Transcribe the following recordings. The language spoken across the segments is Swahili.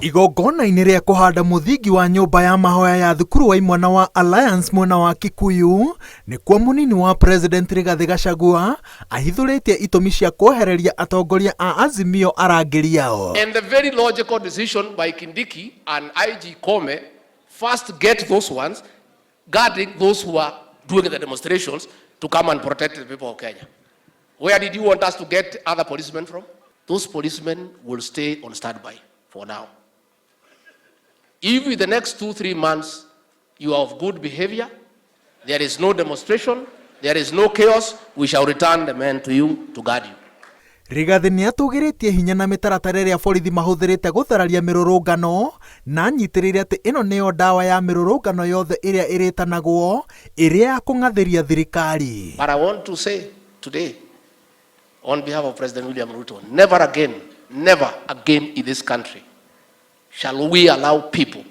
Igongona-inĩ rĩa kũhanda mũthingi wa nyũmba ya mahoya ya thukuru wa imwana wa Alliance mwena wa Kikuyu nĩkuo mũnini wa President Rigathi Gachagua ahithũrĩtie itũmi cia kwehereria atongoria a Azimio arangĩri yao. And the very logical decision by Kindiki and IG Kome first get those ones guarding those who are doing the demonstrations to come and protect the people of Kenya. Where did you want us to get other policemen from? Those policemen will stay on standby for now. If in the next 2-3 months you are of good behavior, there is no demonstration, there is no chaos, we shall return the men to you to guard you. Rigathi nĩatũgĩrĩtie hinya na mĩtaratara ĩrĩa borithi mahũthĩrĩte gũthararia mĩrũrũngano na nyitĩrĩire atĩ ĩno nĩyo ndawa ya mĩrũrũngano yothe ĩrĩa ĩrĩtanagwo ĩrĩa ya kũng'athĩria thirikari. But I want to say today on behalf of President William Ruto, never again in this country shall we allow people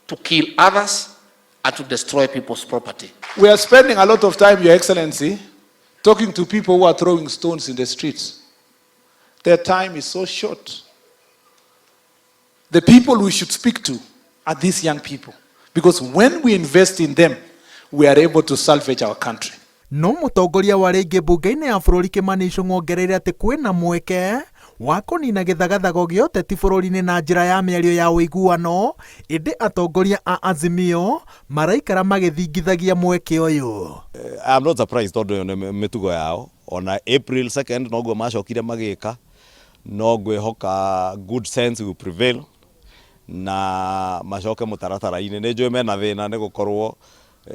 to kill others and to destroy people's property. We are spending a lot of time, Your Excellency, talking to people who are throwing stones in the streets. Their time is so short. The people we should speak to are these young people, because when we invest in them, we are able to salvage our country. No mũtongoria wa rĩngĩ mbunge-inĩ ya bũrũri Kimani Ichung'wa atĩ kwĩna mweke wa kũnina gĩthagathago gĩa ũteti bũrũri-inĩ na njĩra ya mĩario ya ũiguano, ĩndĩ atongoria a Azimio maraikara magĩthingithagia mweke ũyũ. I'm not surprised tondũ nĩ mĩtugo yao. Ona April 2nd noguo macokire magĩka, no ngwĩhoka good sense will prevail na macoke mũtaratara-inĩ. Nĩ njũĩ mena thĩna nĩ gũkorwo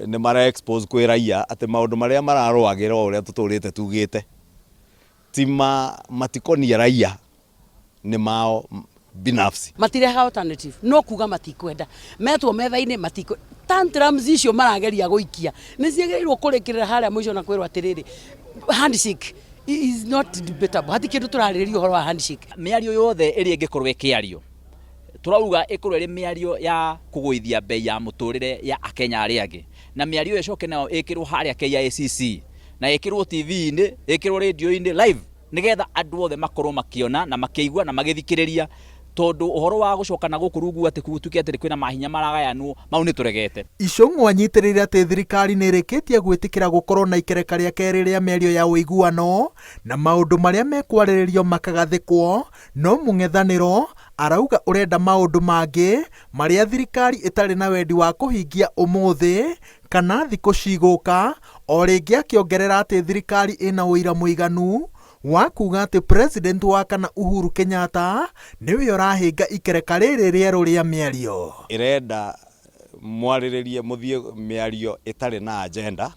nĩ mara expose kwĩ raia atĩ maũndũ marĩa mararũagĩra ũrĩa tũtũrĩte tugĩte tima matikonia raia nĩ mao binafsi. Matireha alternative no kuga matikwenda metwo metha-inĩ matiko tantrums icio marageria gũikia nĩ ciagĩrĩirwo kũrĩkĩrĩra harĩa mũico na kwĩrwo atĩrĩrĩ handshake is not debatable. Hati kĩndũ tũrarĩrĩria ũhoro wa handshake. Mĩario yothe ĩrĩa ĩngĩkorwo ĩkĩario turauga ĩkorwo ĩrĩ mĩario ya kũgũithia bei ya mũtũrĩre ya Akenya arĩa angĩ, na mĩario ĩcoke nayo ĩkĩrwo harĩa KICC na ĩkĩrwo TV-inĩ, ĩkĩrwo radio-inĩ live, nĩgetha andũ othe makorwo makĩona na makĩigua na magĩthikĩrĩria, tondũ ũhoro wa gũcoka na gũkũ rungu atĩ kutuke atĩ kwĩna mahinya maragayanwo mau nĩ tũregete. Ichung'wa anyitĩrĩire atĩ thirikari nĩ ĩrĩkĩtie gwĩtĩkĩra gũkorwo na ikereka rĩa kerĩ rĩa mĩario ya ũiguano na maũndũ marĩa mekwarĩrĩrio makagathĩkwo, no mũng'ethanĩro arauga ũrenda maũndũ mangĩ marĩa thirikari ĩtarĩ na wendi wa kũhingia ũmũthĩ kana thikũ cigũka, o rĩngĩ akĩongerera atĩ thirikari ĩna ũira mũiganu wa kuga atĩ President wa kana Uhuru Kenyatta nĩwe ũrahĩnga ikereka rĩrĩ rĩerũ rĩa mĩario. Ĩrenda mwarĩrĩrie mũthiĩ mĩario ĩtarĩ na agenda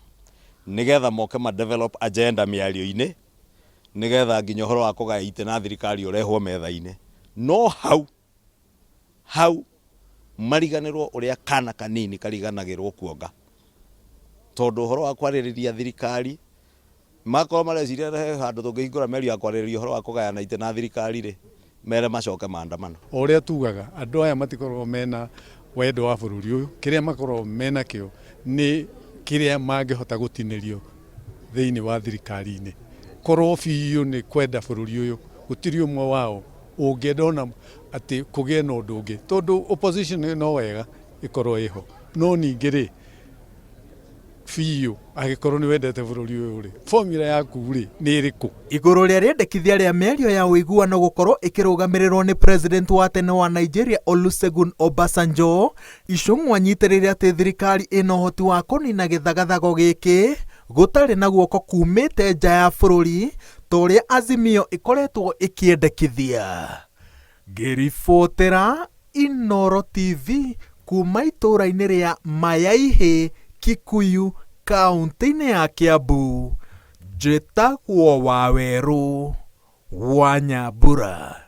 nĩgetha moke ma develop agenda mĩario-inĩ nĩgetha nginya ũhoro wa kũgaya itĩ na thirikari ũrehwo metha-inĩ. No hau mariganĩrwo ũrĩa kana kanini kariganagĩrwo kuonga, tondũ ũhoro wa kwarĩrĩria thirikari makorwo mareciria handũ tũngĩhingũra mĩario ya kwarĩrĩria ũhoro wa kũgayana itĩ na thirikari-rĩ, mere macoke maandamano. O ũrĩa tugaga andũ aya matikoragwo mena wendo wa bũrũri ũyũ, kĩrĩa makoragwo mena kĩo nĩ kĩrĩa mangĩhota gũtinĩrio thĩinĩ wa thirikari-inĩ. Korwo biũ nĩ kwenda bũrũri ũyũ, gũtirĩ ũmwe wao ũngĩenda ona atĩ kũgĩe na ũndũ ũngĩ, tondũ opposition no wega ĩkorwo ĩho, no ningĩ-rĩ biũ agĩkorwo nĩ wendete bũrũri ũyũ-rĩ, formula yaku-rĩ nĩ ĩrĩkũ? Igũrũ rĩa rĩendekithia rĩa mĩario ya ũiguano gũkorwo ĩkĩrũgamĩrĩrwo nĩ President wa tene wa Nigeria Olusegun Obasanjo, Ichung'wa anyitĩrĩire atĩ thirikari ĩna ũhoti wa kũnina gĩthagathago gĩkĩ gũtarĩ na guoko kumĩte nja ya bũrũri ta ũrĩa Azimio ĩkoretwo ĩkĩendekithia. Ngĩribotera Inooro TV kuma itũra-inĩ rĩa Mayaihe, Kikuyu, kaunti-inĩ ya Kiambu, njĩtagwo Wawerũ wa Nyambura.